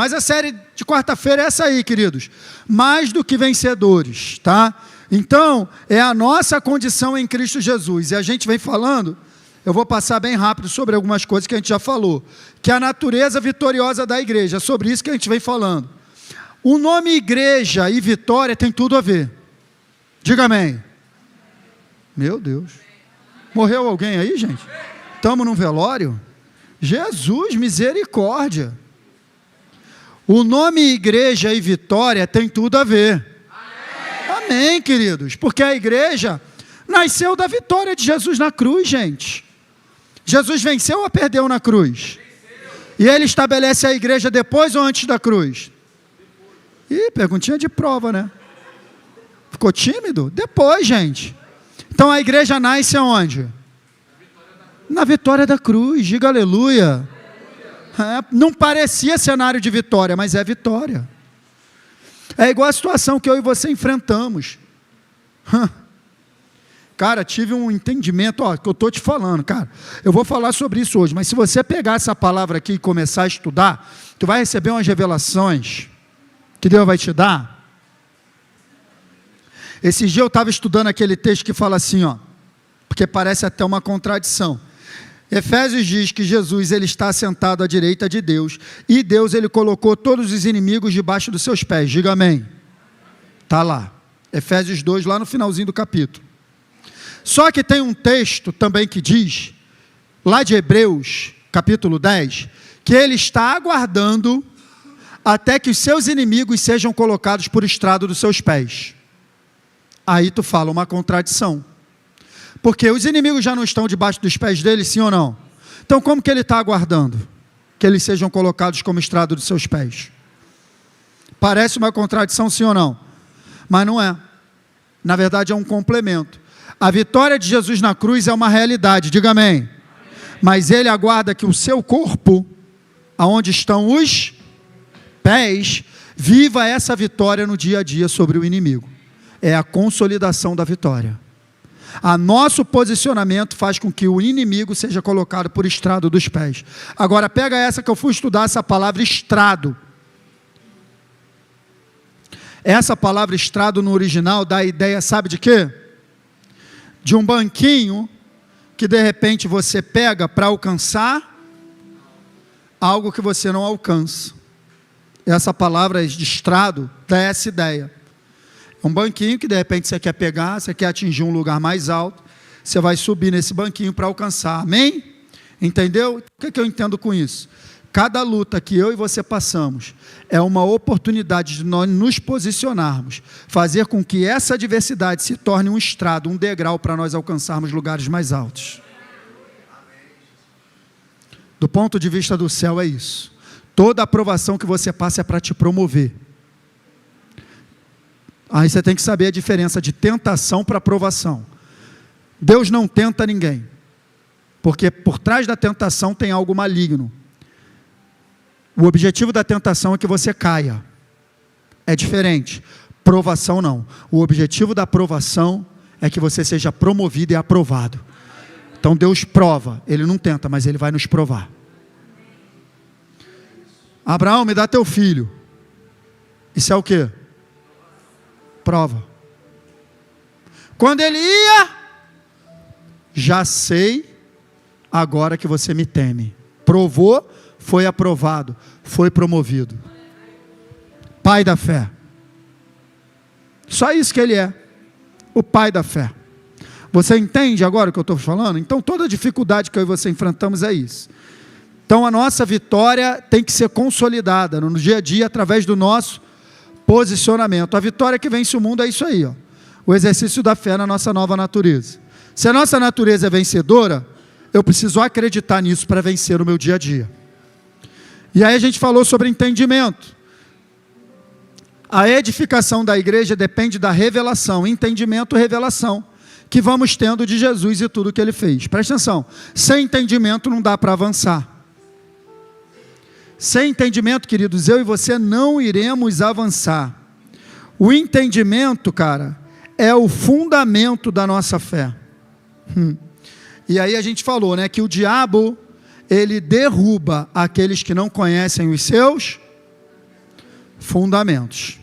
Mas a série de quarta-feira é essa aí, queridos. Mais do que vencedores, tá? Então, é a nossa condição em Cristo Jesus. E a gente vem falando, eu vou passar bem rápido sobre algumas coisas que a gente já falou, que é a natureza vitoriosa da igreja, é sobre isso que a gente vem falando. O nome igreja e vitória tem tudo a ver. Diga amém. Meu Deus. Morreu alguém aí, gente? Estamos num velório? Jesus, misericórdia. O nome igreja e vitória tem tudo a ver. Amém, queridos. Porque a igreja nasceu da vitória de Jesus na cruz, gente. Jesus venceu ou perdeu na cruz? E ele estabelece a igreja depois ou antes da cruz? Ih, perguntinha de prova, né? Ficou tímido? Depois, gente. Então a igreja nasce aonde? Na vitória da cruz. Diga aleluia. Não parecia cenário de vitória, mas é vitória. É igual a situação que eu e você enfrentamos. Cara, tive um entendimento, que eu estou te falando, cara. Eu vou falar sobre isso hoje, mas se você pegar essa palavra aqui e começar a estudar, tu vai receber umas revelações que Deus vai te dar. Esses dias eu estava estudando aquele texto que fala assim, porque parece até uma contradição. Efésios diz que Jesus ele está sentado à direita de Deus, e Deus ele colocou todos os inimigos debaixo dos seus pés. Diga amém. Está lá, Efésios 2, lá no finalzinho do capítulo. Só que tem um texto também que diz, lá de Hebreus, capítulo 10, que ele está aguardando até que os seus inimigos sejam colocados por estrado dos seus pés. Aí tu fala uma contradição. Porque os inimigos já não estão debaixo dos pés dele, sim ou não? Então como que ele está aguardando? Que eles sejam colocados como estrado dos seus pés. Parece uma contradição, sim ou não? Mas não é. Na verdade é um complemento. A vitória de Jesus na cruz é uma realidade, diga amém. Mas ele aguarda que o seu corpo, aonde estão os pés, viva essa vitória no dia a dia sobre o inimigo. É a consolidação da vitória. A nosso posicionamento faz com que o inimigo seja colocado por estrado dos pés. Agora pega essa que eu fui estudar, essa palavra estrado. Essa palavra estrado no original dá a ideia, sabe de quê? De um banquinho que de repente você pega para alcançar algo que você não alcança. Essa palavra de estrado dá essa ideia. Um banquinho que de repente você quer pegar, você quer atingir um lugar mais alto, você vai subir nesse banquinho para alcançar, amém? Entendeu? O que eu entendo com isso? Cada luta que eu e você passamos é uma oportunidade de nós nos posicionarmos, fazer com que essa adversidade se torne um estrado, um degrau para nós alcançarmos lugares mais altos. Do ponto de vista do céu é isso. Toda aprovação que você passa é para te promover. Aí você tem que saber a diferença de tentação para aprovação. Deus não tenta ninguém, porque por trás da tentação tem algo maligno. O objetivo da tentação é que você caia. É diferente. Provação não. O objetivo da aprovação é que você seja promovido e aprovado. Então Deus prova, Ele não tenta, mas Ele vai nos provar. Abraão, me dá teu filho. Isso é o quê? Prova. Quando ele ia, já sei agora que você me teme. Provou, foi aprovado, foi promovido. Pai da fé. Só isso que ele é. O pai da fé. Você entende agora o que eu estou falando? Então toda dificuldade que eu e você enfrentamos é isso. Então a nossa vitória tem que ser consolidada no dia a dia através do nosso posicionamento. A vitória que vence o mundo é isso aí, o exercício da fé na nossa nova natureza. Se a nossa natureza é vencedora, eu preciso acreditar nisso para vencer o meu dia a dia. E aí a gente falou sobre entendimento. A edificação da igreja depende da revelação, entendimento, revelação, que vamos tendo de Jesus e tudo que Ele fez. Presta atenção, sem entendimento não dá para avançar. Sem entendimento, queridos, eu e você não iremos avançar. O entendimento, cara, é o fundamento da nossa fé. E aí a gente falou, né, que o diabo, ele derruba aqueles que não conhecem os seus Fundamentos.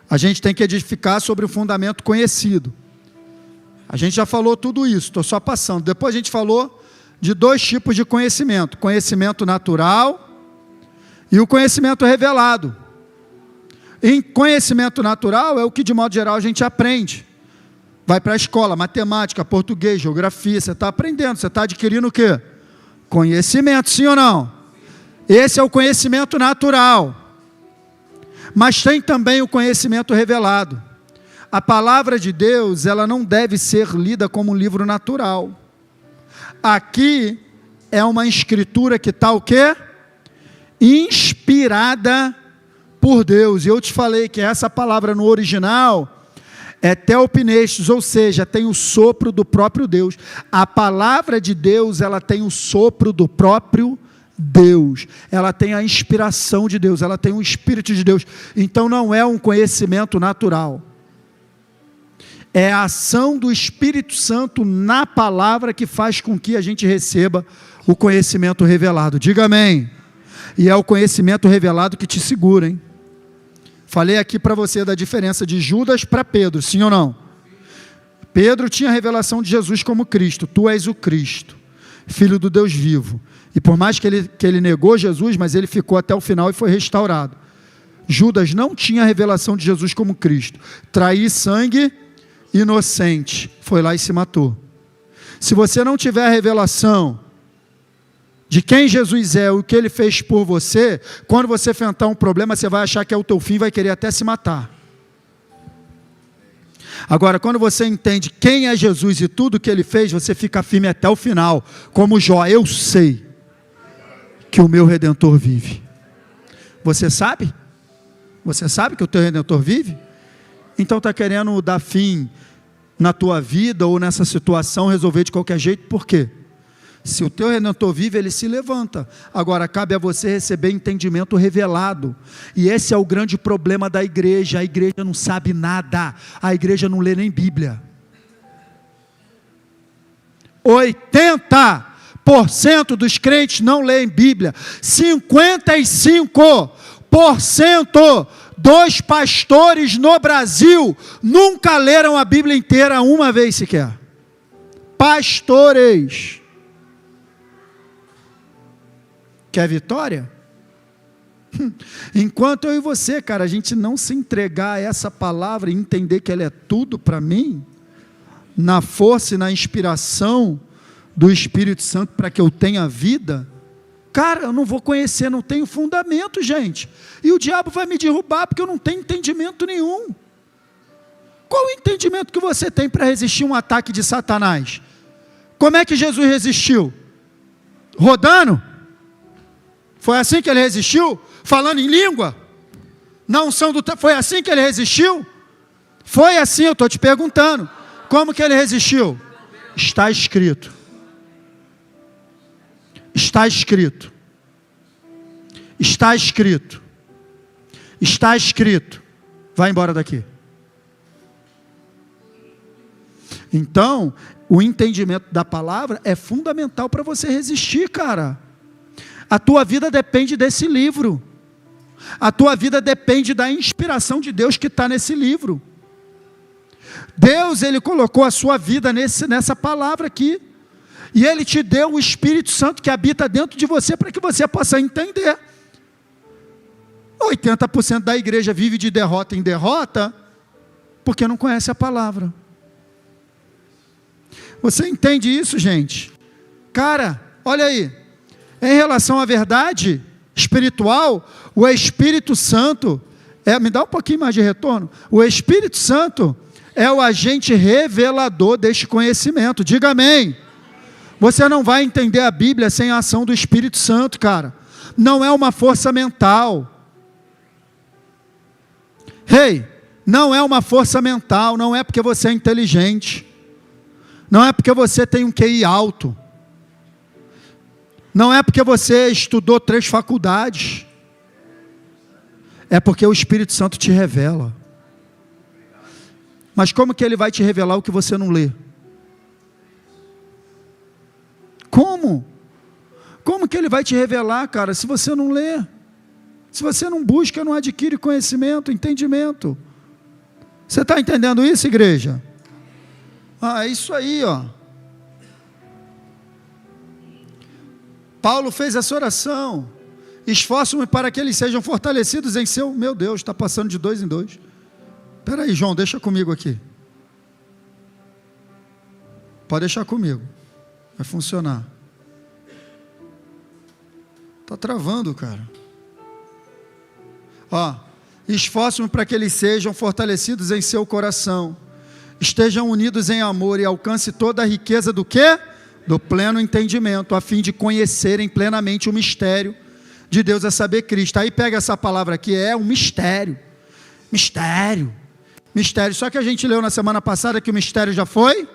A gente tem que edificar sobre o fundamento conhecido. A gente já falou tudo isso, estou só passando. Depois a gente falou de 2 tipos de conhecimento: conhecimento natural e o conhecimento revelado. Em conhecimento natural é o que de modo geral a gente aprende. Vai para a escola, matemática, português, geografia, você está aprendendo, você está adquirindo o quê? Conhecimento, sim ou não? Esse é o conhecimento natural. Mas tem também o conhecimento revelado. A palavra de Deus, ela não deve ser lida como um livro natural. Aqui é uma escritura que está o quê? Inspirada por Deus. E eu te falei que essa palavra no original é teopnestos, ou seja, tem o sopro do próprio Deus. A palavra de Deus, ela tem o sopro do próprio Deus. Ela tem a inspiração de Deus, ela tem o Espírito de Deus. Então não é um conhecimento natural. É a ação do Espírito Santo na palavra que faz com que a gente receba o conhecimento revelado. Diga amém. E é o conhecimento revelado que te segura, hein? Falei aqui para você da diferença de Judas para Pedro, sim ou não? Pedro tinha a revelação de Jesus como Cristo. Tu és o Cristo, Filho do Deus vivo. E por mais que ele negou Jesus, mas ele ficou até o final e foi restaurado. Judas não tinha a revelação de Jesus como Cristo. Trair sangue inocente. Foi lá e se matou. Se você não tiver a revelação de quem Jesus é, o que Ele fez por você, quando você enfrentar um problema, você vai achar que é o teu fim, vai querer até se matar. Agora, quando você entende quem é Jesus e tudo que Ele fez, você fica firme até o final, como Jó. Eu sei que o meu Redentor vive. Você sabe? Você sabe que o teu Redentor vive? Então está querendo dar fim na tua vida ou nessa situação, resolver de qualquer jeito, por quê? Se o teu Redentor vive, ele se levanta. Agora, cabe a você receber entendimento revelado. E esse é o grande problema da igreja. A igreja não sabe nada. A igreja não lê nem Bíblia. 80% dos crentes não leem Bíblia. 55% dos pastores no Brasil nunca leram a Bíblia inteira uma vez sequer. Pastores. Quer vitória? Enquanto eu e você, cara, a gente não se entregar a essa palavra e entender que ela é tudo para mim, na força e na inspiração do Espírito Santo para que eu tenha vida, cara, eu não vou conhecer, não tenho fundamento, gente. E o diabo vai me derrubar porque eu não tenho entendimento nenhum. Qual o entendimento que você tem para resistir um ataque de Satanás? Como é que Jesus resistiu? Rodando? Foi assim que ele resistiu? Falando em língua? Na unção do... Foi assim que ele resistiu? Foi assim, eu estou te perguntando. Como que ele resistiu? Está escrito. Está escrito. Está escrito. Está escrito. Vai embora daqui. Então, o entendimento da palavra é fundamental para você resistir, cara. A tua vida depende desse livro. A tua vida depende da inspiração de Deus que está nesse livro. Deus, Ele colocou a sua vida nessa palavra aqui. E Ele te deu o Espírito Santo que habita dentro de você para que você possa entender. 80% da igreja vive de derrota em derrota porque não conhece a palavra. Você entende isso, gente? Cara, olha aí. Em relação à verdade espiritual, o Espírito Santo, me dá um pouquinho mais de retorno, o Espírito Santo é o agente revelador deste conhecimento. Diga amém. Você não vai entender a Bíblia sem a ação do Espírito Santo, cara. Não é uma força mental. Não é uma força mental, não é porque você é inteligente, não é porque você tem um QI alto, não é porque você estudou 3 faculdades, é porque o Espírito Santo te revela. Mas como que ele vai te revelar o que você não lê? Como? Como que ele vai te revelar, cara, se você não lê? Se você não busca, não adquire conhecimento, entendimento. Você está entendendo isso, igreja? É isso aí, ó. Paulo fez essa oração. Esforço-me para que eles sejam fortalecidos em seu... Meu Deus, está passando de 2 em 2. Espera aí, João, deixa comigo aqui. Pode deixar comigo. Vai funcionar. Está travando, cara. Esforço-me para que eles sejam fortalecidos em seu coração, estejam unidos em amor e alcance toda a riqueza do quê? Do pleno entendimento, a fim de conhecerem plenamente o mistério de Deus, a saber, Cristo. Aí pega essa palavra aqui, é um mistério. Mistério. Só que a gente leu na semana passada que o mistério já foi.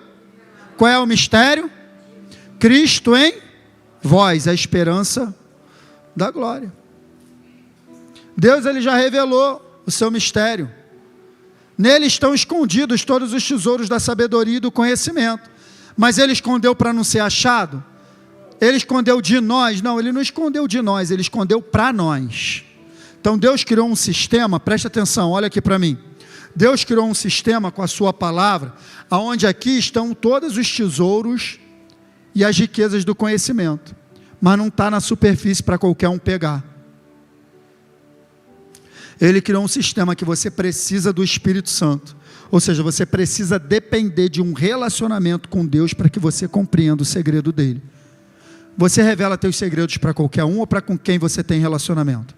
Qual é o mistério? Cristo em vós, a esperança da glória. Deus, ele já revelou o seu mistério. Nele estão escondidos todos os tesouros da sabedoria e do conhecimento. Mas ele escondeu para não ser achado? Ele escondeu de nós? Não, ele não escondeu de nós, ele escondeu para nós. Então Deus criou um sistema, preste atenção, olha aqui para mim. Deus criou um sistema com a sua palavra, onde aqui estão todos os tesouros e as riquezas do conhecimento. Mas não está na superfície para qualquer um pegar. Ele criou um sistema que você precisa do Espírito Santo. Ou seja, você precisa depender de um relacionamento com Deus para que você compreenda o segredo dele. Você revela teus segredos para qualquer um ou para com quem você tem relacionamento?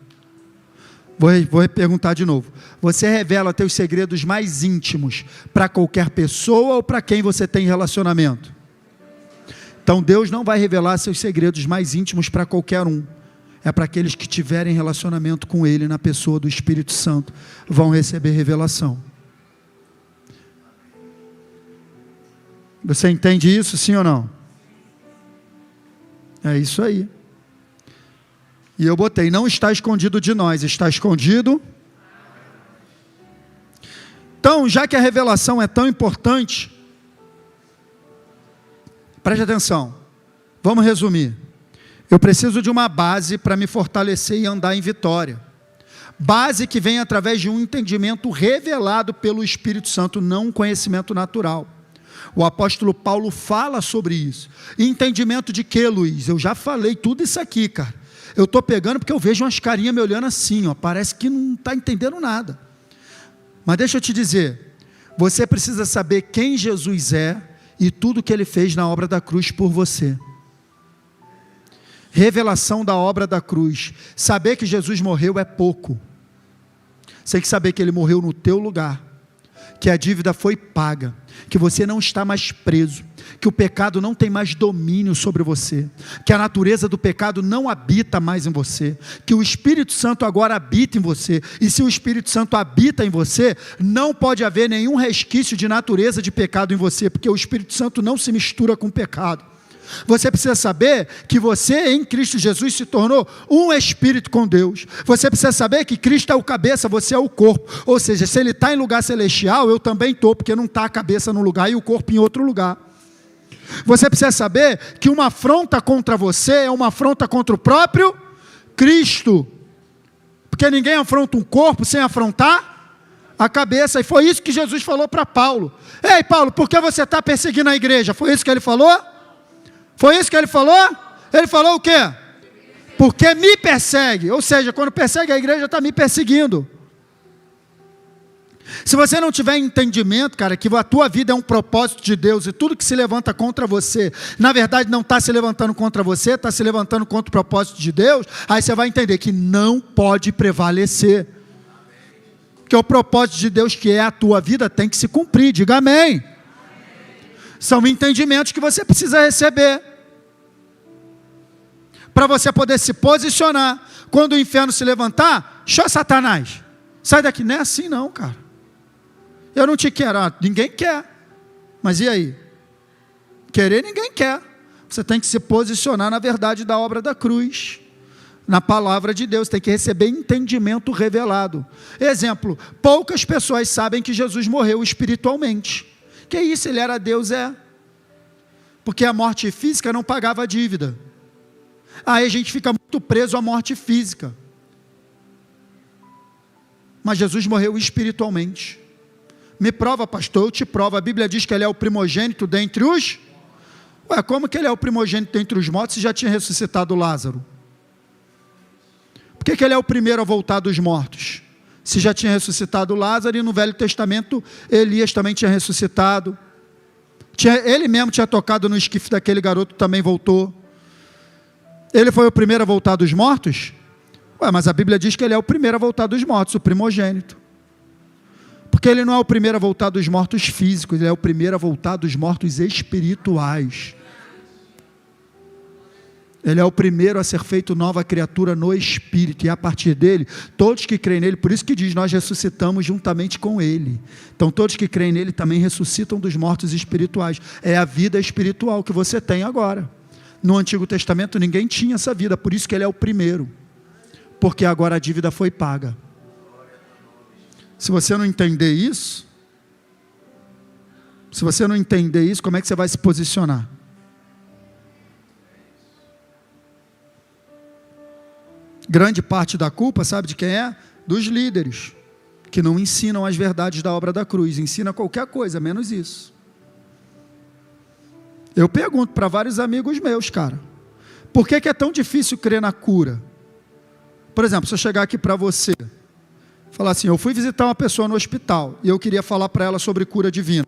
Vou perguntar de novo. Você revela teus segredos mais íntimos para qualquer pessoa ou para quem você tem relacionamento? Então Deus não vai revelar seus segredos mais íntimos para qualquer um. É para aqueles que tiverem relacionamento com Ele na pessoa do Espírito Santo, vão receber revelação. Você entende isso, sim ou não? É isso aí. E eu botei, não está escondido de nós, está escondido. Então, já que a revelação é tão importante, preste atenção, vamos resumir. Eu preciso de uma base para me fortalecer e andar em vitória. Base que vem através de um entendimento revelado pelo Espírito Santo, não um conhecimento natural. O apóstolo Paulo fala sobre isso. Entendimento de quê, Luiz? Eu já falei tudo isso aqui, cara. Eu estou pegando porque eu vejo umas carinhas me olhando assim, ó, parece que não está entendendo nada. Mas deixa eu te dizer, você precisa saber quem Jesus é e tudo que Ele fez na obra da cruz por você. Revelação da obra da cruz. Saber que Jesus morreu é pouco. Você tem que saber que Ele morreu no teu lugar, que a dívida foi paga, que você não está mais preso, que o pecado não tem mais domínio sobre você, que a natureza do pecado não habita mais em você, que o Espírito Santo agora habita em você, e se o Espírito Santo habita em você, não pode haver nenhum resquício de natureza de pecado em você, porque o Espírito Santo não se mistura com o pecado. Você precisa saber que você em Cristo Jesus se tornou um espírito com Deus. Você precisa saber que Cristo é o cabeça, você é o corpo. Ou seja, se Ele está em lugar celestial, eu também estou, porque não está a cabeça num lugar e o corpo em outro lugar. Você precisa saber que uma afronta contra você é uma afronta contra o próprio Cristo. Porque ninguém afronta um corpo sem afrontar a cabeça. E foi isso que Jesus falou para Paulo. Ei, Paulo, por que você está perseguindo a igreja? Foi isso que Ele falou? Foi isso que Ele falou? Ele falou o quê? Porque me persegue. Ou seja, quando persegue a igreja, está me perseguindo. Se você não tiver entendimento, cara, que a tua vida é um propósito de Deus, e tudo que se levanta contra você, na verdade não está se levantando contra você, está se levantando contra o propósito de Deus, aí você vai entender que não pode prevalecer. Porque o propósito de Deus, que é a tua vida, tem que se cumprir. Diga amém. São entendimentos que você precisa receber, para você poder se posicionar. Quando o inferno se levantar, show Satanás, sai daqui. Não é assim não, cara. Eu não te quero, ninguém quer, mas e aí? Querer ninguém quer. Você tem que se posicionar na verdade da obra da cruz, na palavra de Deus, tem que receber entendimento revelado. Exemplo, poucas pessoas sabem que Jesus morreu espiritualmente. Que isso, Ele era Deus, porque a morte física não pagava a dívida. Aí a gente fica muito preso à morte física. mas Jesus morreu espiritualmente. Me prova, pastor, eu te provo. A Bíblia diz que ele é o primogênito dentre os... Ué, como que ele é o primogênito dentre os mortos se já tinha ressuscitado Lázaro? Por que ele é o primeiro a voltar dos mortos? Se já tinha ressuscitado Lázaro, e no Velho Testamento Elias também tinha ressuscitado. Ele mesmo tinha tocado no esquife daquele garoto, também voltou. Ele foi o primeiro a voltar dos mortos? Ué, mas a Bíblia diz que ele é o primeiro a voltar dos mortos, o primogênito. Porque ele não é o primeiro a voltar dos mortos físicos, ele é o primeiro a voltar dos mortos espirituais. Ele é o primeiro a ser feito nova criatura no Espírito, e a partir dele, todos que creem nele, por isso que diz, nós ressuscitamos juntamente com ele. Então todos que creem nele também ressuscitam dos mortos espirituais. É a vida espiritual que você tem agora. No Antigo Testamento ninguém tinha essa vida, por isso que ele é o primeiro. Porque agora a dívida foi paga. Se você não entender isso, como é que você vai se posicionar? Grande parte da culpa, sabe de quem é? Dos líderes, que não ensinam as verdades da obra da cruz. Ensina qualquer coisa, menos isso. Eu pergunto para vários amigos meus, cara, por que é tão difícil crer na cura? Por exemplo, se eu chegar aqui para você, falar assim, eu fui visitar uma pessoa no hospital, e eu queria falar para ela sobre cura divina.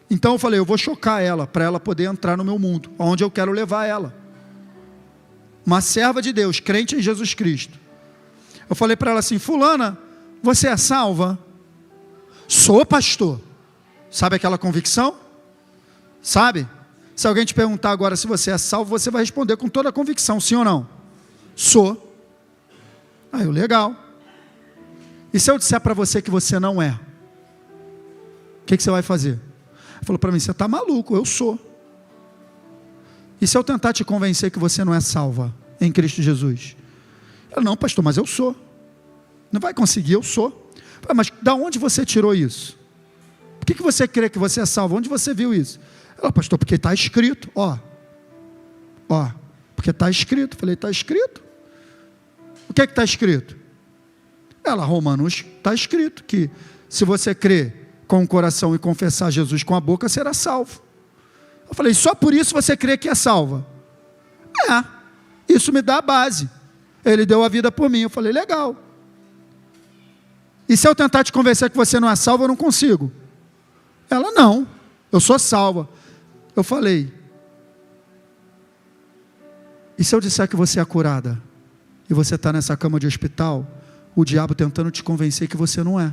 Então eu falei, eu vou chocar ela, para ela poder entrar no meu mundo, onde eu quero levar ela. Uma serva de Deus, crente em Jesus Cristo. Eu falei para ela assim, fulana, você é salva? Sou, pastor. Sabe aquela convicção? Sabe? Se alguém te perguntar agora se você é salvo, você vai responder com toda a convicção, sim ou não? Sou. Aí, legal. E se eu disser para você que você não é? O que você vai fazer? Ele falou para mim, você está maluco, eu sou. E se eu tentar te convencer que você não é salva em Cristo Jesus? Eu, não, pastor, mas eu sou. Não vai conseguir, eu sou. Mas da onde você tirou isso? Por que você crê que você é salvo? Onde você viu isso? Ela, pastor, porque está escrito, porque está escrito. Eu falei, está escrito? O que está escrito? Ela, Romanos, está escrito que se você crer com o coração e confessar Jesus com a boca, será salvo. Eu falei, só por isso você crê que é salva? Isso me dá a base. Ele deu a vida por mim. Eu falei, legal. E se eu tentar te convencer que você não é salva, eu não consigo? Ela, não, eu sou salva. Eu falei, e se eu disser que você é curada, e você está nessa cama de hospital, o diabo tentando te convencer que você não é?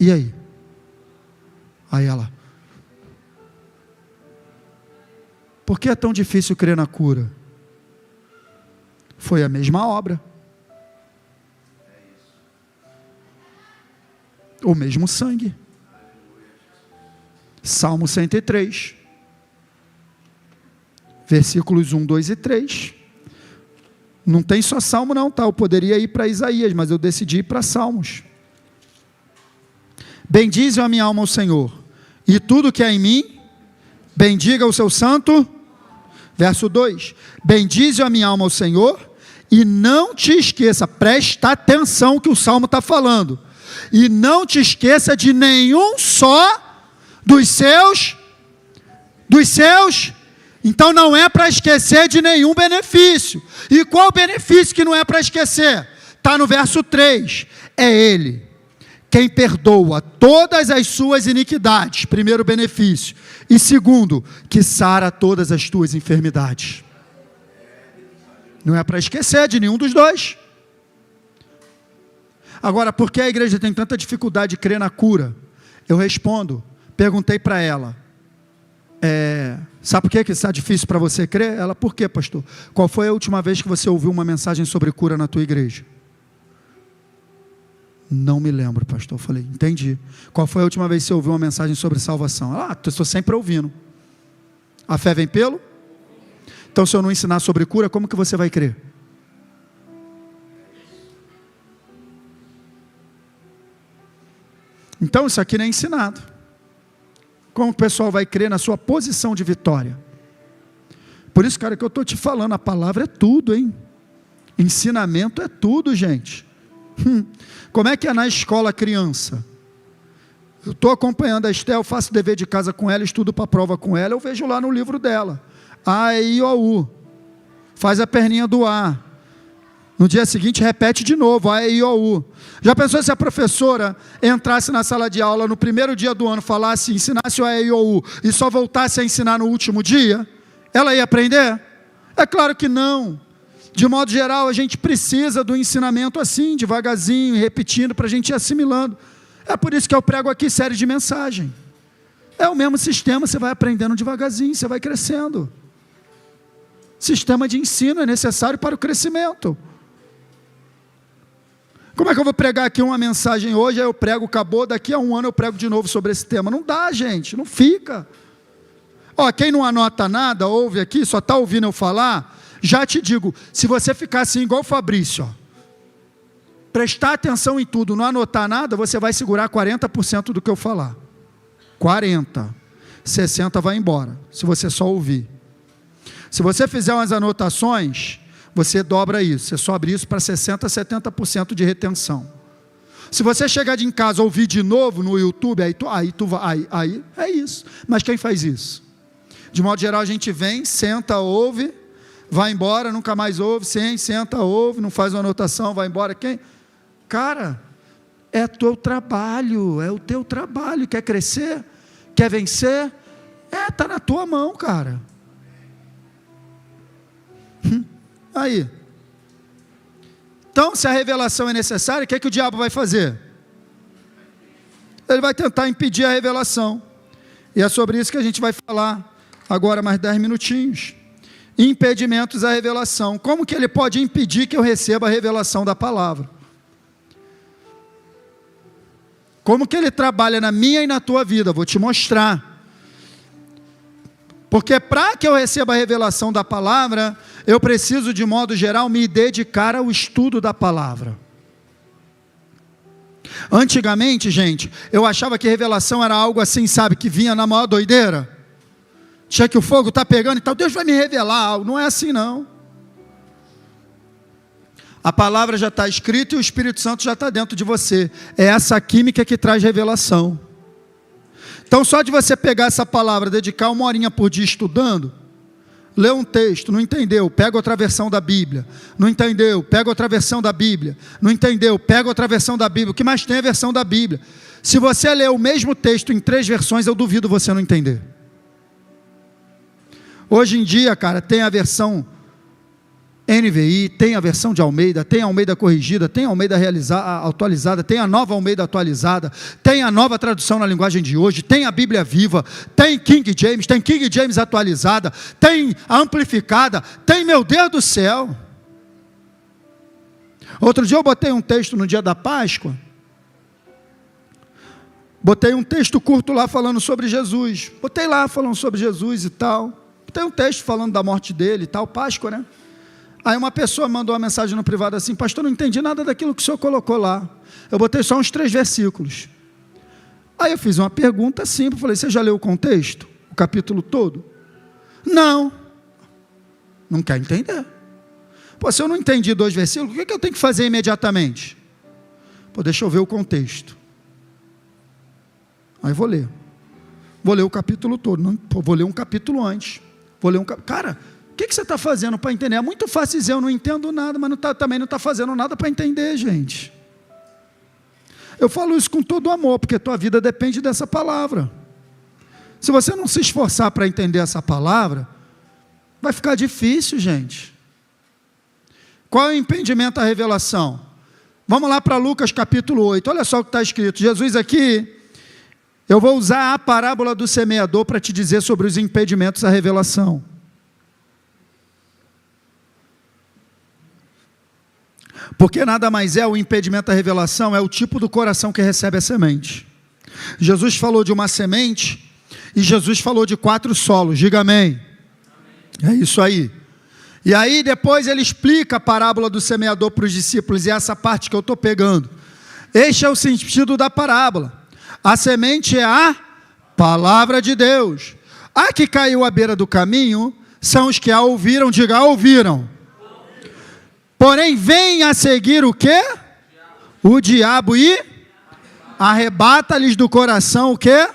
E aí? Aí ela, por que é tão difícil crer na cura? Foi a mesma obra. O mesmo sangue. Salmo 103. Versículos 1, 2 e 3. Não tem só Salmo não, tá? Eu poderia ir para Isaías, mas eu decidi ir para Salmos. Bendize a minha alma ao Senhor, e tudo que há em mim, bendiga o seu santo. Verso 2. Bendize a minha alma ao Senhor, e não te esqueça, presta atenção que o Salmo está falando, e não te esqueça de nenhum só dos seus, então não é para esquecer de nenhum benefício. E qual benefício que não é para esquecer? Está no verso 3, é Ele quem perdoa todas as suas iniquidades, primeiro benefício, e segundo, que sara todas as tuas enfermidades. Não é para esquecer de nenhum dos dois. Agora, por que a igreja tem tanta dificuldade de crer na cura? Eu respondo, perguntei para ela, sabe por que está difícil para você crer? Ela, por quê, pastor? Qual foi a última vez que você ouviu uma mensagem sobre cura na tua igreja? Não me lembro, pastor. Eu falei, entendi. Qual foi a última vez que você ouviu uma mensagem sobre salvação? Estou sempre ouvindo. A fé vem pelo? Então, se eu não ensinar sobre cura, como que você vai crer? Então, isso aqui não é ensinado. Como o pessoal vai crer na sua posição de vitória? Por isso, cara, que eu estou te falando, a palavra é tudo, hein? Ensinamento é tudo, gente. Como é que é na escola criança? Eu estou acompanhando a Estel, faço dever de casa com ela, estudo para a prova com ela, eu vejo lá no livro dela. A, E, I, O, U. Faz a perninha do A. No dia seguinte repete de novo, A, E, I, O, U. Já pensou se a professora entrasse na sala de aula no primeiro dia do ano, falasse, ensinasse o A, E, I, O, U e só voltasse a ensinar no último dia? Ela ia aprender? É claro que não. De modo geral, a gente precisa do ensinamento assim, devagarzinho, repetindo, para a gente ir assimilando. É por isso que eu prego aqui série de mensagem. É o mesmo sistema, você vai aprendendo devagarzinho, você vai crescendo. Sistema de ensino é necessário para o crescimento. Como é que eu vou pregar aqui uma mensagem hoje, aí eu prego, acabou, daqui a um ano eu prego de novo sobre esse tema? Não dá, gente, não fica. Ó, quem não anota nada, ouve aqui, só está ouvindo eu falar, já te digo, se você ficar assim igual o Fabrício, ó, prestar atenção em tudo, não anotar nada, você vai segurar 40% do que eu falar. 40%. 60% vai embora, se você só ouvir. Se você fizer umas anotações, você dobra isso, você sobe isso para 60%, 70% de retenção. Se você chegar em casa e ouvir de novo no YouTube, aí é isso. Mas quem faz isso? De modo geral, a gente vem, senta, ouve, vai embora, nunca mais ouve, senta, ouve, não faz uma anotação, vai embora. Quem? Cara, é teu trabalho, é o teu trabalho. Quer crescer? Quer vencer? Está na tua mão, cara. Aí. Então, se a revelação é necessária, o que é que o diabo vai fazer? Ele vai tentar impedir a revelação. E é sobre isso que a gente vai falar agora mais 10 minutinhos. Impedimentos à revelação. Como que ele pode impedir que eu receba a revelação da palavra? Como que ele trabalha na minha e na tua vida? Vou te mostrar. Porque para que eu receba a revelação da palavra, eu preciso, de modo geral, me dedicar ao estudo da palavra. Antigamente, gente, eu achava que revelação era algo assim, sabe, que vinha na maior doideira. Tinha que o fogo está pegando e tal, Deus vai me revelar algo. Não é assim, não. A palavra já está escrita e o Espírito Santo já está dentro de você. É essa química que traz revelação. Então, só de você pegar essa palavra, dedicar 1 horinha por dia estudando, lê um texto, não entendeu, pega outra versão da Bíblia. Não entendeu, pega outra versão da Bíblia. Não entendeu, pega outra versão da Bíblia. O que mais tem é a versão da Bíblia. Se você ler o mesmo texto em 3 versões, eu duvido você não entender. Hoje em dia, cara, tem a versão NVI, tem a versão de Almeida, tem a Almeida corrigida, tem a Almeida atualizada, tem a nova Almeida atualizada, tem a nova tradução na linguagem de hoje, tem a Bíblia Viva, tem King James, tem King James atualizada, tem a amplificada, tem, meu Deus do céu. Outro dia eu botei um texto no dia da Páscoa, botei um texto curto lá falando sobre Jesus, botei lá falando sobre Jesus e tal, botei um texto falando da morte dele e tal, Páscoa, né? Aí uma pessoa mandou uma mensagem no privado assim, pastor, não entendi nada daquilo que o senhor colocou lá. Eu botei só uns 3 versículos. Aí eu fiz uma pergunta simples, falei, você já leu o contexto? O capítulo todo? Não. Não quer entender. Pô, se eu não entendi 2 versículos, o que eu tenho que fazer imediatamente? Pô, deixa eu ver o contexto. Aí vou ler. Vou ler o capítulo todo. Não, pô, vou ler um capítulo antes. Vou ler um capítulo. Cara, o que você está fazendo para entender? É muito fácil dizer, eu não entendo nada, mas também não está fazendo nada para entender, gente. Eu falo isso com todo amor, porque tua vida depende dessa palavra. Se você não se esforçar para entender essa palavra, vai ficar difícil, gente. Qual é o impedimento à revelação? Vamos lá para Lucas capítulo 8, olha só o que está escrito. Jesus aqui, eu vou usar a parábola do semeador para te dizer sobre os impedimentos à revelação. Porque nada mais é o impedimento da revelação, é o tipo do coração que recebe a semente. Jesus falou de uma semente, e Jesus falou de 4 solos, diga amém. É isso aí. E aí depois ele explica a parábola do semeador para os discípulos, e essa parte que eu estou pegando. Este é o sentido da parábola. A semente é a palavra de Deus. A que caiu à beira do caminho, são os que a ouviram, diga, a ouviram. Porém, vem a seguir o quê? o diabo e arrebata-lhes do coração o quê?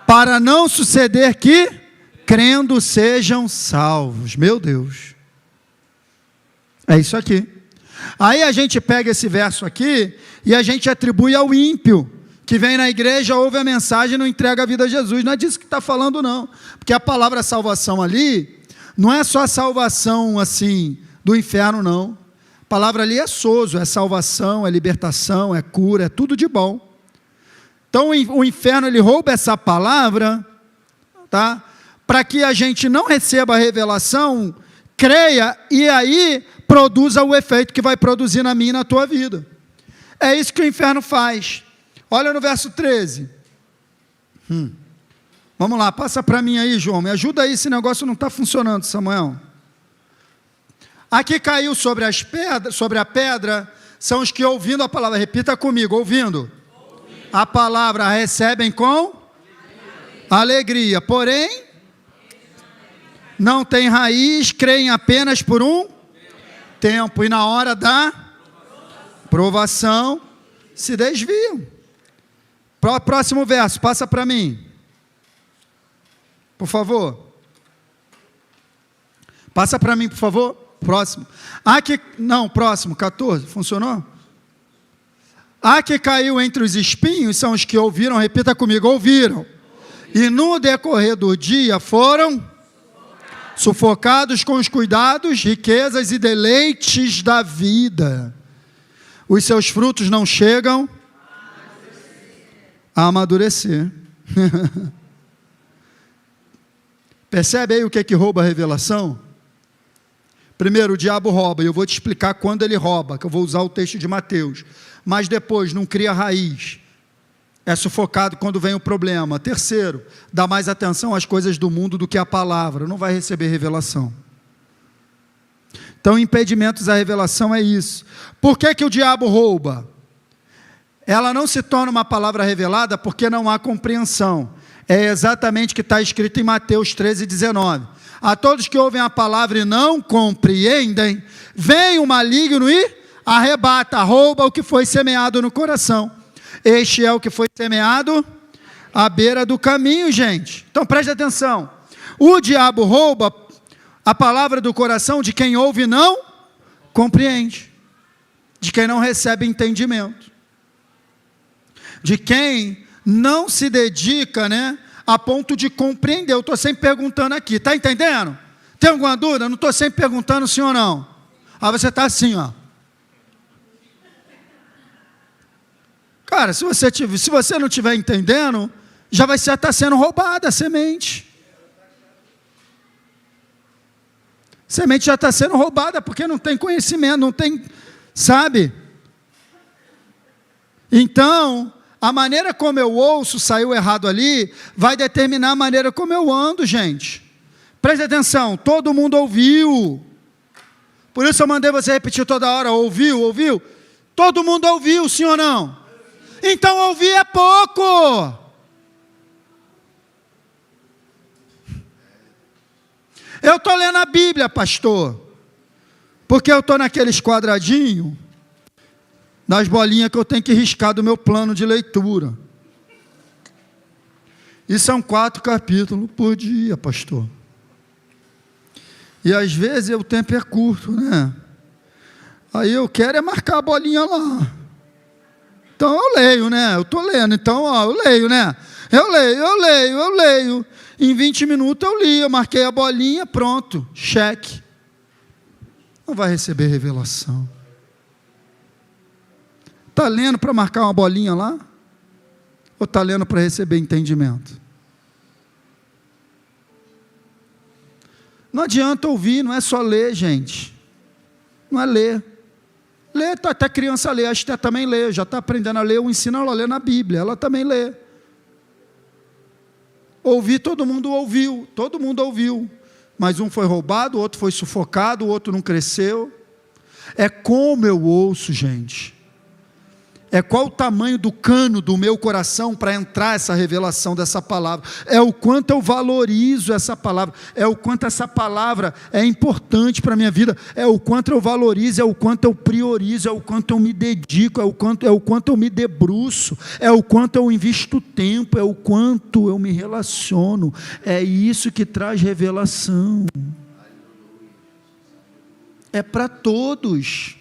Para não suceder que, crendo, sejam salvos. Meu Deus. É isso aqui. Aí a gente pega esse verso aqui e a gente atribui ao ímpio, que vem na igreja, ouve a mensagem e não entrega a vida a Jesus. Não é disso que está falando, não. Porque a palavra salvação ali, não é só a salvação assim, do inferno, não. A palavra ali é sozo, é salvação, é libertação, é cura, é tudo de bom. Então o inferno, ele rouba essa palavra, tá? Para que a gente não receba a revelação, creia e aí produza o efeito que vai produzir na minha e na tua vida. É isso que o inferno faz. Olha no verso 13. Vamos lá, passa para mim aí, João. Me ajuda aí, esse negócio não está funcionando, Samuel. Aqui caiu sobre a pedra, são os que ouvindo a palavra, repita comigo, ouvindo. A palavra recebem com alegria, porém, não tem raiz, creem apenas por um tempo, e na hora da provação, se desviam. Próximo verso, passa para mim. Por favor. Passa para mim, por favor. Próximo. Próximo, 14. Funcionou? A que caiu entre os espinhos são os que ouviram, repita comigo, ouviram. E no decorrer do dia foram sufocados com os cuidados, riquezas e deleites da vida. Os seus frutos não chegam a amadurecer. Percebe aí o que é que rouba a revelação? Primeiro, o diabo rouba, e eu vou te explicar quando ele rouba, que eu vou usar o texto de Mateus. Mas depois, não cria raiz. É sufocado quando vem o problema. Terceiro, dá mais atenção às coisas do mundo do que à palavra. Não vai receber revelação. Então, impedimentos à revelação é isso. Por que que o diabo rouba? Ela não se torna uma palavra revelada porque não há compreensão. É exatamente o que está escrito em Mateus 13:19. A todos que ouvem a palavra e não compreendem, vem o maligno e arrebata, rouba o que foi semeado no coração. Este é o que foi semeado à beira do caminho, gente. Então preste atenção. O diabo rouba a palavra do coração de quem ouve e não compreende, de quem não recebe entendimento, de quem não se dedica, a ponto de compreender. Eu estou sempre perguntando aqui, está entendendo? Tem alguma dúvida? Não estou sempre perguntando sim ou não. Aí você está assim, ó. Cara, se você não estiver entendendo, já vai estar sendo roubada a semente. A semente já está sendo roubada, porque não tem conhecimento, não tem, sabe? Então, a maneira como eu ouço, saiu errado ali, vai determinar a maneira como eu ando, gente. Preste atenção, todo mundo ouviu. Por isso eu mandei você repetir toda hora, ouviu? Todo mundo ouviu, sim ou não? Então ouvir é pouco. Eu estou lendo a Bíblia, pastor, porque eu estou naqueles quadradinhos, nas bolinhas que eu tenho que riscar do meu plano de leitura. E são 4 capítulos por dia, pastor. E às vezes o tempo é curto, Aí eu quero é marcar a bolinha lá. Então eu leio, eu estou lendo, então eu leio, Eu leio. Em 20 minutos eu li, eu marquei a bolinha, pronto, cheque. Não vai receber revelação. Está lendo para marcar uma bolinha lá? Ou está lendo para receber entendimento? Não adianta ouvir, não é só ler, gente. Não é ler. Ler, até criança lê, a Esther também lê, já está aprendendo a ler, eu ensino ela a ler na Bíblia, ela também lê. Ouvir, todo mundo ouviu, mas um foi roubado, o outro foi sufocado, o outro não cresceu. É como eu ouço, gente. É qual o tamanho do cano do meu coração para entrar essa revelação dessa palavra. É o quanto eu valorizo essa palavra. É o quanto essa palavra é importante para a minha vida. É o quanto eu valorizo, é o quanto eu priorizo, é o quanto eu me dedico, é o quanto eu me debruço, é o quanto eu invisto tempo, é o quanto eu me relaciono. É isso que traz revelação. É para todos.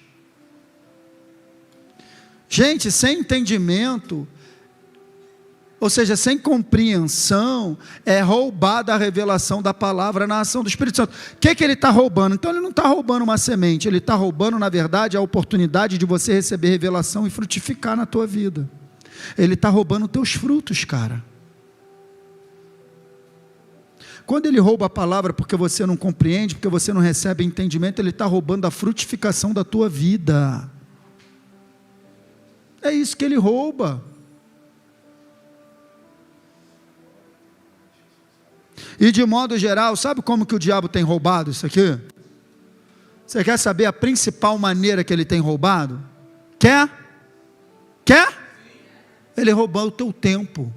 Gente, sem entendimento, ou seja, sem compreensão, é roubada a revelação da palavra na ação do Espírito Santo. O que ele está roubando? Então ele não está roubando uma semente, ele está roubando, na verdade, a oportunidade de você receber revelação e frutificar na tua vida. Ele está roubando teus frutos, cara. Quando ele rouba a palavra porque você não compreende, porque você não recebe entendimento, ele está roubando a frutificação da tua vida. É isso que ele rouba. E de modo geral, sabe como que o diabo tem roubado isso aqui? Você quer saber a principal maneira que ele tem roubado? Quer? Ele roubou o teu tempo.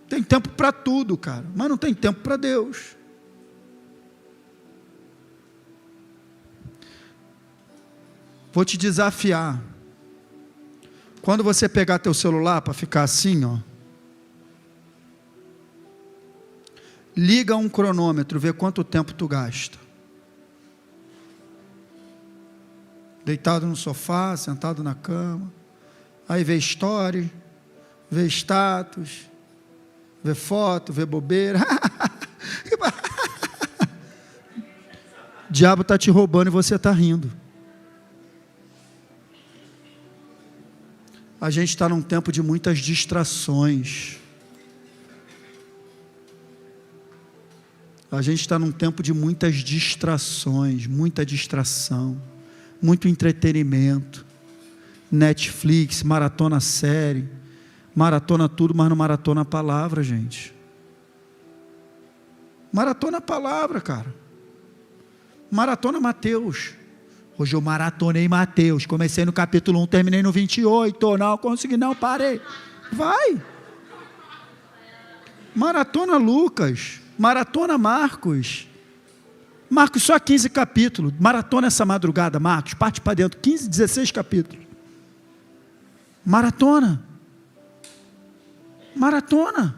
Tem tempo para tudo, cara, mas não tem tempo para Deus. Vou te desafiar. Quando você pegar teu celular para ficar assim, ó, liga um cronômetro, vê quanto tempo tu gasta. Deitado no sofá, sentado na cama, aí vê story, vê status, vê foto, vê bobeira. O diabo está te roubando e você está rindo. A gente está num tempo de muitas distrações. A gente está num tempo de muitas distrações, muita distração, muito entretenimento, Netflix, maratona série, maratona tudo, mas não maratona a palavra, gente. Maratona a palavra, cara. Maratona Mateus. Hoje eu maratonei Mateus, comecei no capítulo 1, terminei no 28, não consegui não, parei. Vai. Maratona Lucas, maratona Marcos. Marcos só 15 capítulos, maratona essa madrugada, Marcos, parte para dentro, 15, 16 capítulos. Maratona. Maratona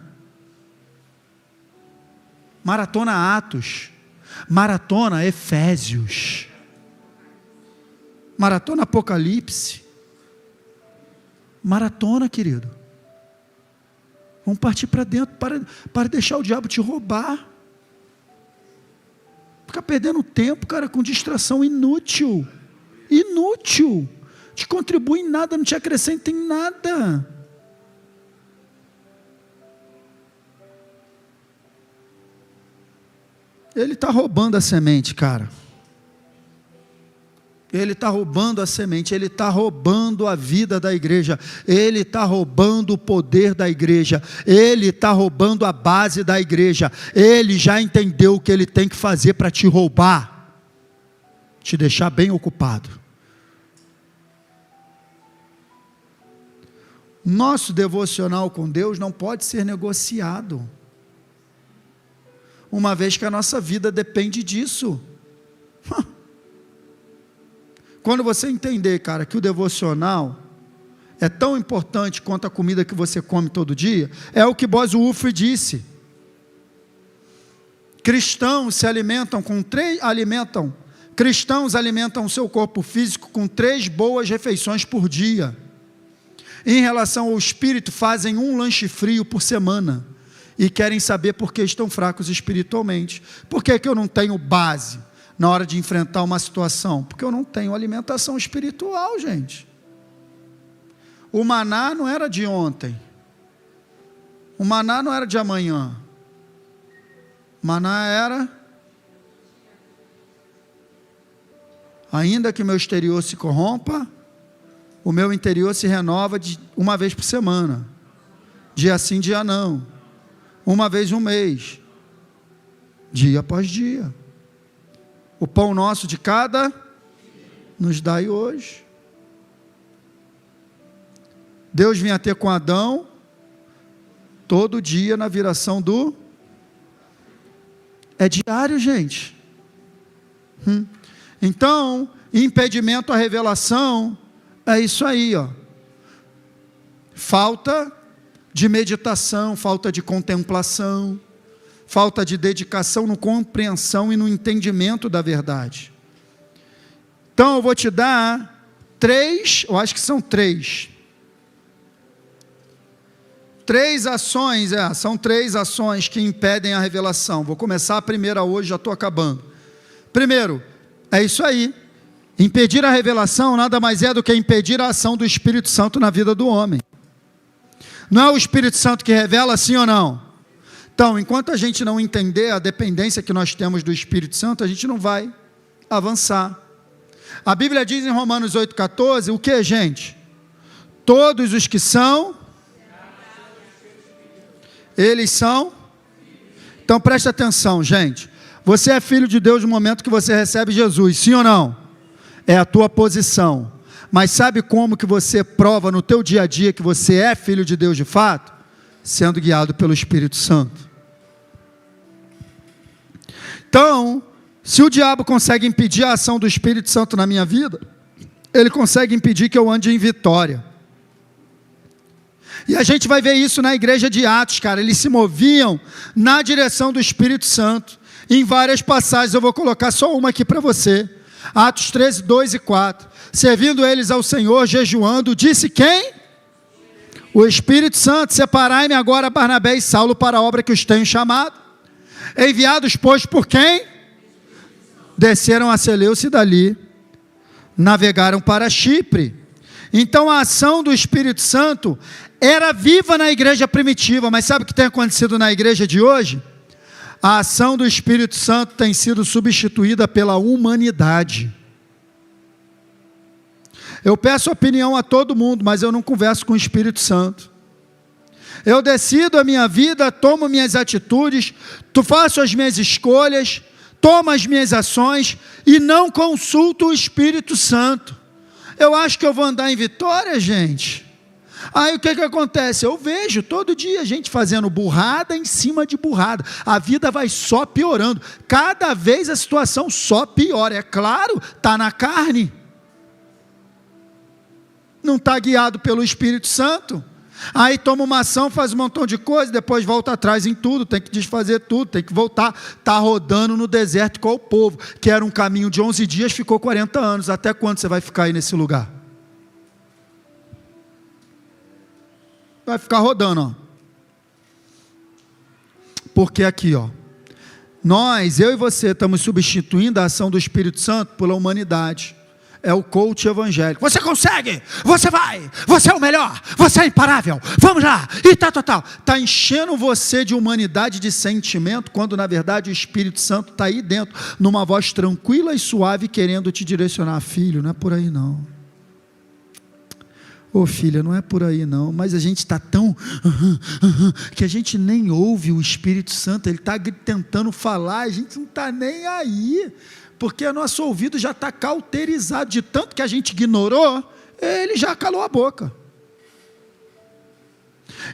Atos, maratona Efésios. Maratona Apocalipse. Maratona, querido. Vamos partir para dentro, para deixar o diabo te roubar. Ficar perdendo tempo, cara, com distração inútil. Inútil. Te contribui em nada, não te acrescenta em nada. Ele está roubando a semente, cara. Ele está roubando a semente, ele está roubando a vida da igreja, ele está roubando o poder da igreja, ele está roubando a base da igreja. Ele já entendeu o que ele tem que fazer para te roubar, te deixar bem ocupado. Nosso devocional com Deus não pode ser negociado, uma vez que a nossa vida depende disso. Quando você entender, cara, que o devocional é tão importante quanto a comida que você come todo dia, é o que Bosworth disse. Cristãos alimentam seu corpo físico com 3 boas refeições por dia. Em relação ao espírito, fazem um lanche frio por semana. E querem saber por que estão fracos espiritualmente. Por que eu não tenho base na hora de enfrentar uma situação? Porque eu não tenho alimentação espiritual, gente. O maná não era de ontem. O maná não era de amanhã. O maná era: ainda que meu exterior se corrompa, o meu interior se renova uma vez por semana. Dia sim, dia não. Uma vez no mês. Dia após dia. O pão nosso de cada nos dai hoje. Deus vinha ter com Adão todo dia na viração do... É diário, gente. Então, impedimento à revelação é isso aí, ó. Falta de meditação, falta de contemplação, falta de dedicação no compreensão e no entendimento da verdade. Então, eu vou te dar 3, eu acho que são 3 ações, são 3 ações que impedem a revelação. Vou começar a primeira hoje, já estou acabando. Primeiro, é isso aí. Impedir a revelação nada mais é do que impedir a ação do Espírito Santo na vida do homem. Não é o Espírito Santo que revela, sim ou não? Então, enquanto a gente não entender a dependência que nós temos do Espírito Santo, a gente não vai avançar. A Bíblia diz em Romanos 8,14, o que, gente? Todos os que são, eles são. Então presta atenção, gente. Você é filho de Deus no momento que você recebe Jesus, sim ou não? É a tua posição. Mas sabe como que você prova no teu dia a dia que você é filho de Deus de fato? Sendo guiado pelo Espírito Santo. Então, se o diabo consegue impedir a ação do Espírito Santo na minha vida, ele consegue impedir que eu ande em vitória. E a gente vai ver isso na igreja de Atos, cara. Eles se moviam na direção do Espírito Santo. Em várias passagens, eu vou colocar só uma aqui para você. Atos 13, 2 e 4. Servindo eles ao Senhor, jejuando, disse quem? O Espírito Santo, separai-me agora Barnabé e Saulo para a obra que os tenho chamado. Enviados, pois, por quem? Desceram a Seleuce e dali navegaram para Chipre. Então a ação do Espírito Santo era viva na igreja primitiva, mas sabe o que tem acontecido na igreja de hoje? A ação do Espírito Santo tem sido substituída pela humanidade. Eu peço opinião a todo mundo, mas eu não converso com o Espírito Santo. Eu decido a minha vida, tomo minhas atitudes, faço as minhas escolhas, tomo as minhas ações e não consulto o Espírito Santo. Eu acho que eu vou andar em vitória, gente. Aí o que acontece? Eu vejo todo dia gente fazendo burrada em cima de burrada. A vida vai só piorando. Cada vez a situação só piora. É claro, está na carne. Não está guiado pelo Espírito Santo. Aí toma uma ação, faz um montão de coisa, depois volta atrás em tudo, tem que desfazer tudo, tem que voltar. Está rodando no deserto com o povo, que era um caminho de 11 dias, ficou 40 anos. Até quando você vai ficar aí nesse lugar? Vai ficar rodando, ó. Porque aqui, ó, eu e você estamos substituindo a ação do Espírito Santo pela humanidade. É o coach evangélico. Você consegue, você vai, você é o melhor, você é imparável, vamos lá, e tal. Está enchendo você de humanidade, de sentimento, quando na verdade o Espírito Santo está aí dentro, numa voz tranquila e suave, querendo te direcionar. Filho, não é por aí não. Ô filha, não é por aí não, mas a gente está tão, que a gente nem ouve o Espírito Santo, ele está tentando falar, a gente não está nem aí, porque o nosso ouvido já está cauterizado, de tanto que a gente ignorou, ele já calou a boca.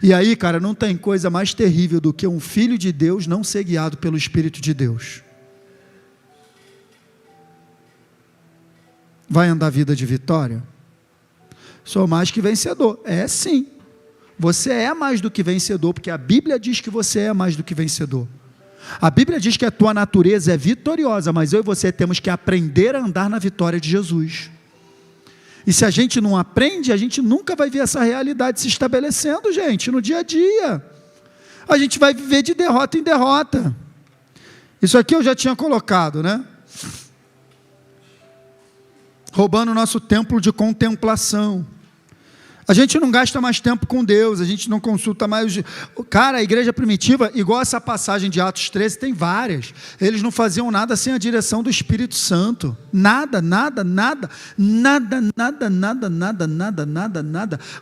E aí, cara, não tem coisa mais terrível do que um filho de Deus não ser guiado pelo Espírito de Deus. Vai andar vida de vitória? Sou mais que vencedor. É sim. Você é mais do que vencedor, porque a Bíblia diz que você é mais do que vencedor. A Bíblia diz que a tua natureza é vitoriosa, mas eu e você temos que aprender a andar na vitória de Jesus. E se a gente não aprende, a gente nunca vai ver essa realidade se estabelecendo, gente, no dia a dia. A gente vai viver de derrota em derrota. Isso aqui eu já tinha colocado, né? Roubando o nosso templo de contemplação. A gente não gasta mais tempo com Deus, a gente não consulta mais. Cara, a igreja primitiva, igual essa passagem de Atos 13, tem várias. Eles não faziam nada sem a direção do Espírito Santo. Nada.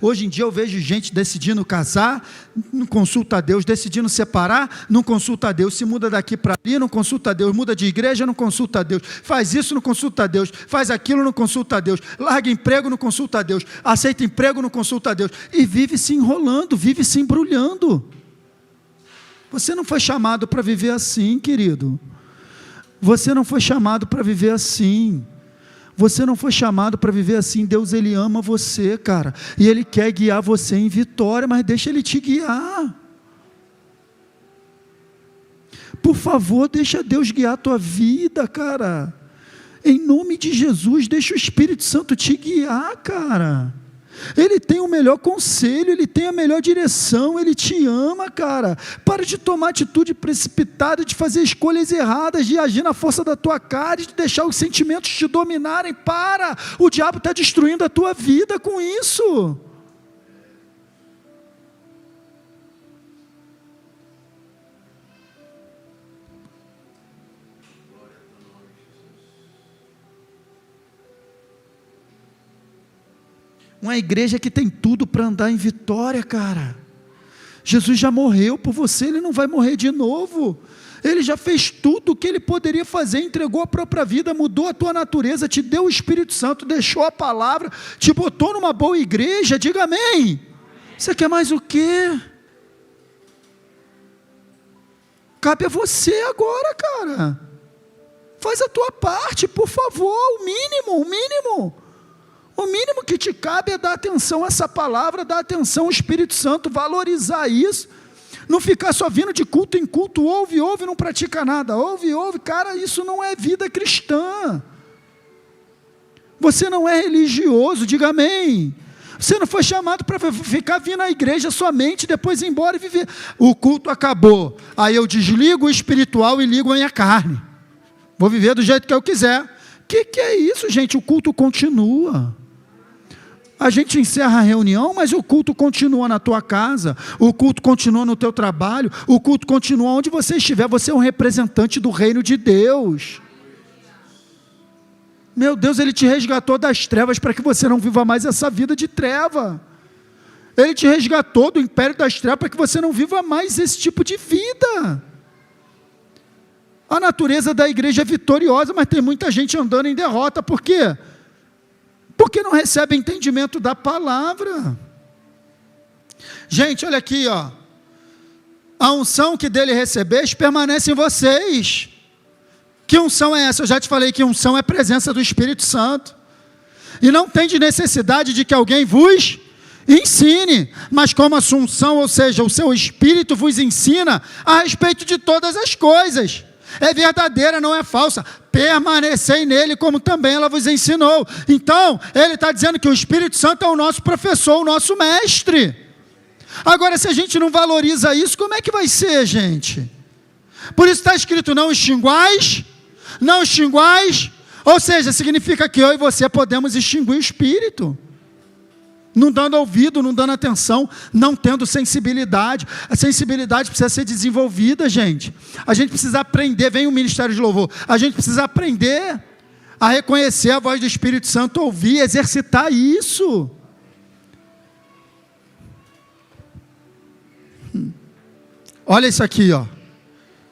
Hoje em dia eu vejo gente decidindo casar, não consulta a Deus, decidindo separar, não consulta a Deus, se muda daqui para ali, não consulta a Deus, muda de igreja, não consulta a Deus, faz isso, não consulta a Deus, faz aquilo, não consulta a Deus, larga emprego, não consulta a Deus, aceita emprego, não consulta a Deus, e vive se enrolando, vive se embrulhando. Você não foi chamado para viver assim, querido. Você não foi chamado para viver assim. Você não foi chamado para viver assim. Deus, Ele ama você, cara, e Ele quer guiar você em vitória, mas deixa Ele te guiar. Por favor, deixa Deus guiar a tua vida, cara. Em nome de Jesus, deixa o Espírito Santo te guiar, cara. Ele tem o melhor conselho, Ele tem a melhor direção, Ele te ama, cara. Para de tomar atitude precipitada, de fazer escolhas erradas, de agir na força da tua carne, de deixar os sentimentos te dominarem. Para, o diabo está destruindo a tua vida com isso. Uma igreja que tem tudo para andar em vitória, cara. Jesus já morreu por você, Ele não vai morrer de novo. Ele já fez tudo o que Ele poderia fazer, entregou a própria vida, mudou a tua natureza, te deu o Espírito Santo, deixou a palavra, te botou numa boa igreja. Diga amém. Você quer mais o quê? Cabe a você agora, cara. Faz a tua parte, por favor, o mínimo. O mínimo que te cabe é dar atenção a essa palavra, dar atenção ao Espírito Santo, valorizar isso, não ficar só vindo de culto em culto, ouve, não pratica nada, ouve, cara, isso não é vida cristã. Você não é religioso, diga amém. Você não foi chamado para ficar vindo à igreja somente, depois ir embora e viver. O culto acabou, aí eu desligo o espiritual e ligo a minha carne, vou viver do jeito que eu quiser. Que é isso, gente? O culto continua. A gente encerra a reunião, mas o culto continua na tua casa, o culto continua no teu trabalho, o culto continua onde você estiver. Você é um representante do reino de Deus. Meu Deus, Ele te resgatou das trevas para que você não viva mais essa vida de treva. Ele te resgatou do império das trevas para que você não viva mais esse tipo de vida. A natureza da igreja é vitoriosa, mas tem muita gente andando em derrota. Por quê? Porque não recebe entendimento da palavra. Gente, olha aqui, ó. A unção que dele recebeis permanece em vocês. Que unção é essa? Eu já te falei que unção é presença do Espírito Santo. E não tem de necessidade de que alguém vos ensine, mas como a unção, ou seja, o seu Espírito vos ensina a respeito de todas as coisas. É verdadeira, não é falsa. Permanecei nele, como também ela vos ensinou. Então, ele está dizendo que o Espírito Santo é o nosso professor, o nosso mestre. Agora, se a gente não valoriza isso, como é que vai ser, gente? Por isso está escrito, não extinguais, ou seja, significa que eu e você podemos extinguir o Espírito. Não dando ouvido, não dando atenção, não tendo sensibilidade. A sensibilidade precisa ser desenvolvida, gente. A gente precisa aprender, vem o Ministério de Louvor, a gente precisa aprender a reconhecer a voz do Espírito Santo, ouvir, exercitar isso. Olha isso aqui, ó.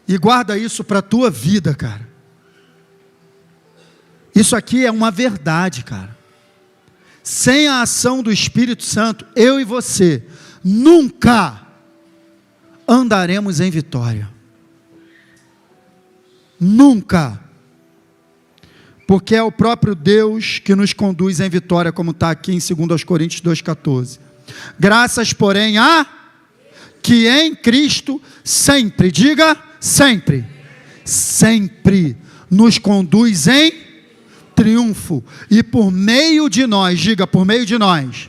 E guarda isso para a tua vida, cara. Isso aqui é uma verdade, cara. Sem a ação do Espírito Santo, eu e você nunca andaremos em vitória. Nunca. Porque é o próprio Deus que nos conduz em vitória, como está aqui em 2 Coríntios 2,14. Graças, porém, a que em Cristo sempre, diga sempre, sempre nos conduz em triunfo, e por meio de nós, diga, por meio de nós,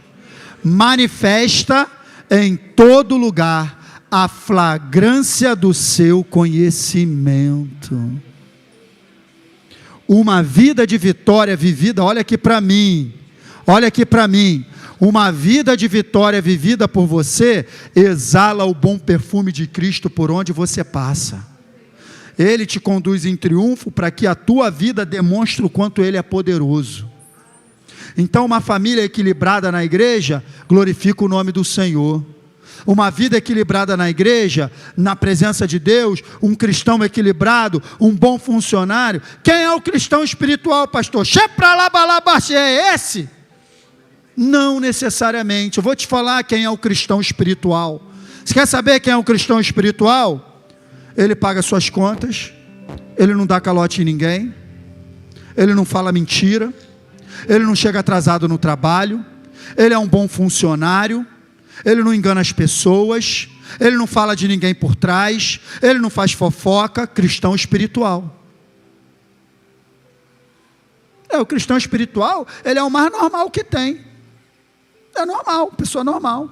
manifesta em todo lugar a flagrância do seu conhecimento. Uma vida de vitória vivida, olha aqui para mim, Uma vida de vitória vivida por você exala o bom perfume de Cristo por onde você passa. Ele te conduz em triunfo para que a tua vida demonstre o quanto Ele é poderoso. Então, uma família equilibrada na igreja glorifica o nome do Senhor. Uma vida equilibrada na igreja, na presença de Deus, um cristão equilibrado, um bom funcionário. Quem é o cristão espiritual, pastor? É esse? Não necessariamente. Eu vou te falar quem é o cristão espiritual. Você quer saber quem é o cristão espiritual? Ele paga suas contas, ele não dá calote em ninguém, ele não fala mentira, ele não chega atrasado no trabalho, ele é um bom funcionário, ele não engana as pessoas, ele não fala de ninguém por trás, ele não faz fofoca. Cristão espiritual. O cristão espiritual, ele é o mais normal que tem. É normal, pessoa normal.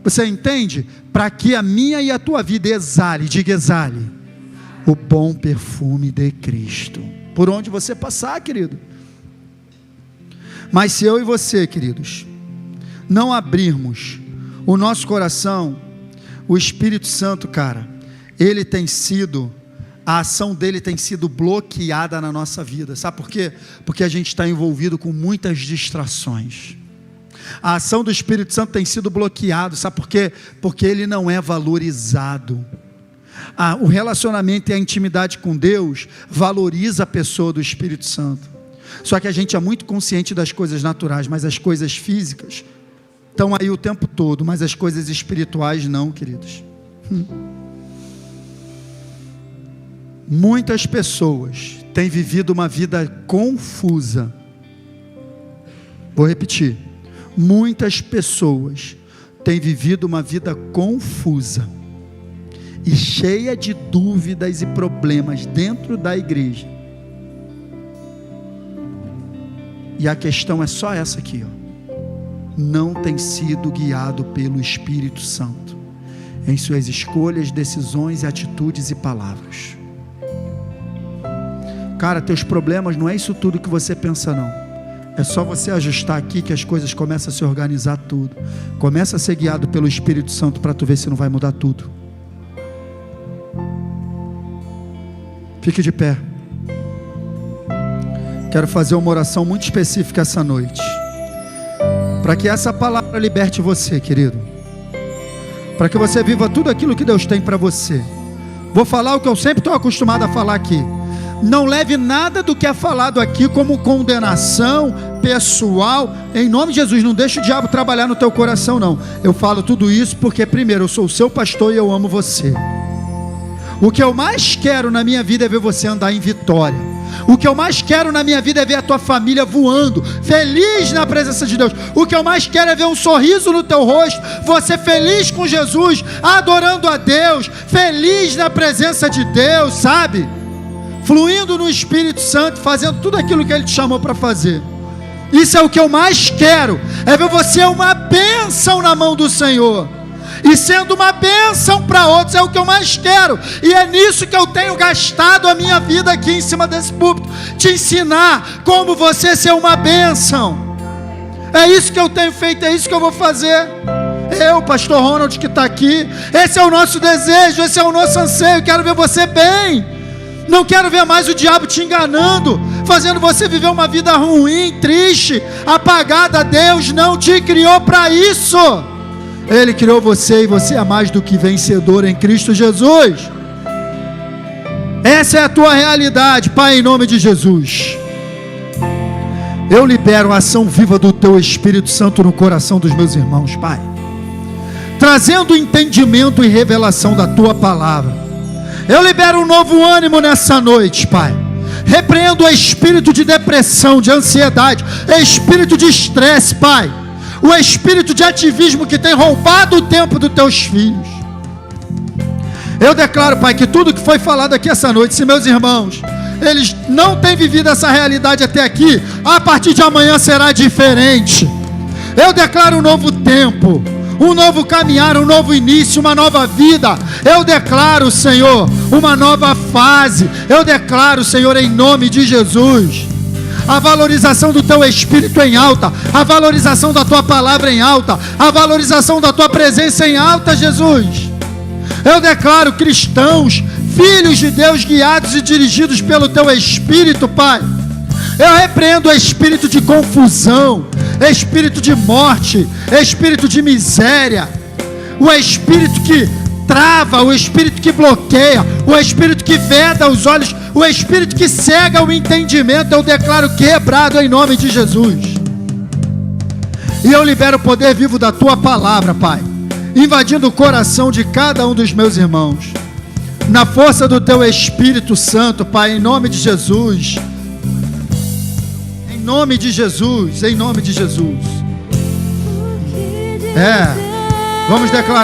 Você entende? Para que a minha e a tua vida exale, diga exale, o bom perfume de Cristo. Por onde você passar, querido. Mas se eu e você, queridos, não abrirmos o nosso coração, o Espírito Santo, cara, ele tem sido, a ação dele tem sido bloqueada na nossa vida. Sabe por quê? Porque a gente está envolvido com muitas distrações. A ação do Espírito Santo tem sido bloqueado. Sabe por quê? Porque ele não é valorizado. O relacionamento e a intimidade com Deus valoriza a pessoa do Espírito Santo. Só que a gente é muito consciente das coisas naturais, mas as coisas físicas estão aí o tempo todo, mas as coisas espirituais não, queridos. Muitas pessoas têm vivido uma vida confusa. Vou repetir. Muitas pessoas têm vivido uma vida confusa e cheia de dúvidas e problemas dentro da igreja. E a questão é só essa aqui, ó. Não tem sido guiado pelo Espírito Santo em suas escolhas, decisões, atitudes e palavras. Cara, teus problemas não é isso tudo que você pensa, não. É só você ajustar aqui que as coisas começam a se organizar tudo. Começa a ser guiado pelo Espírito Santo para tu ver se não vai mudar tudo. Fique de pé. Quero fazer uma oração muito específica essa noite, para que essa palavra liberte você, querido, para que você viva tudo aquilo que Deus tem para você. Vou falar o que eu sempre estou acostumado a falar aqui. Não leve nada do que é falado aqui como condenação pessoal. Em nome de Jesus, não deixe o diabo trabalhar no teu coração, não. Eu falo tudo isso porque, primeiro, eu sou o seu pastor e eu amo você. O que eu mais quero na minha vida é ver você andar em vitória. O que eu mais quero na minha vida é ver a tua família voando, feliz na presença de Deus. O que eu mais quero é ver um sorriso no teu rosto, você feliz com Jesus, adorando a Deus, feliz na presença de Deus, sabe? Fluindo no Espírito Santo, fazendo tudo aquilo que Ele te chamou para fazer. Isso é o que eu mais quero, é ver você uma bênção na mão do Senhor, e sendo uma bênção para outros. É o que eu mais quero, e é nisso que eu tenho gastado a minha vida aqui em cima desse púlpito, te ensinar como você ser uma bênção. É isso que eu tenho feito, é isso que eu vou fazer. Eu, pastor Ronald, que está aqui, esse é o nosso desejo, esse é o nosso anseio. Quero ver você bem, não quero ver mais o diabo te enganando, fazendo você viver uma vida ruim, triste, apagada. Deus não te criou para isso. Ele criou você, e você é mais do que vencedor em Cristo Jesus. Essa é a tua realidade, Pai, em nome de Jesus. Eu libero a ação viva do teu Espírito Santo no coração dos meus irmãos, Pai, trazendo entendimento e revelação da tua palavra. Eu libero um novo ânimo nessa noite, Pai. Repreendo o espírito de depressão, de ansiedade, espírito de estresse, Pai, o espírito de ativismo que tem roubado o tempo dos teus filhos. Eu declaro, Pai, que tudo que foi falado aqui essa noite, se meus irmãos, eles não têm vivido essa realidade até aqui, a partir de amanhã será diferente. Eu declaro um novo tempo, um novo caminhar, um novo início, uma nova vida. Eu declaro, Senhor, uma nova fase. Eu declaro, Senhor, em nome de Jesus, a valorização do teu Espírito em alta, a valorização da tua palavra em alta, a valorização da tua presença em alta, Jesus. Eu declaro cristãos, filhos de Deus, guiados e dirigidos pelo teu Espírito, Pai. Eu repreendo o espírito de confusão, espírito de morte, espírito de miséria, o espírito que trava, o espírito que bloqueia, o espírito que veda os olhos, o espírito que cega o entendimento. Eu declaro quebrado em nome de Jesus. E eu libero o poder vivo da tua palavra, Pai, invadindo o coração de cada um dos meus irmãos, na força do teu Espírito Santo, Pai, em nome de Jesus. Em nome de Jesus, em nome de Jesus. Vamos declarar.